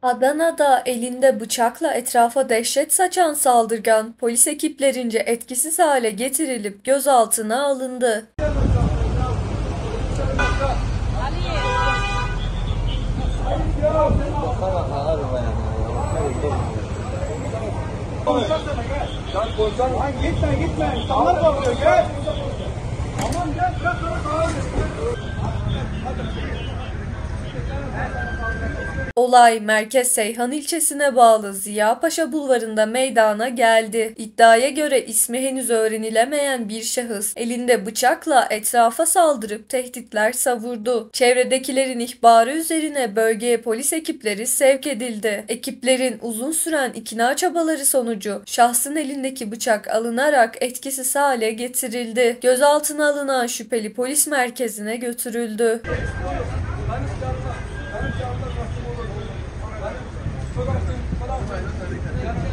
Adana'da elinde bıçakla etrafa dehşet saçan saldırgan polis ekiplerince etkisiz hale getirilip gözaltına alındı. Gitme. Tamam bakıyor gel. Tamam gel. Olay Merkez Seyhan ilçesine bağlı Ziyapaşa Bulvarı'nda meydana geldi. İddiaya göre ismi henüz öğrenilemeyen bir şahıs elinde bıçakla etrafa saldırıp tehditler savurdu. Çevredekilerin ihbarı üzerine bölgeye polis ekipleri sevk edildi. Ekiplerin uzun süren ikna çabaları sonucu şahsın elindeki bıçak alınarak etkisiz hale getirildi. Gözaltına alınan şüpheli polis merkezine götürüldü. Çok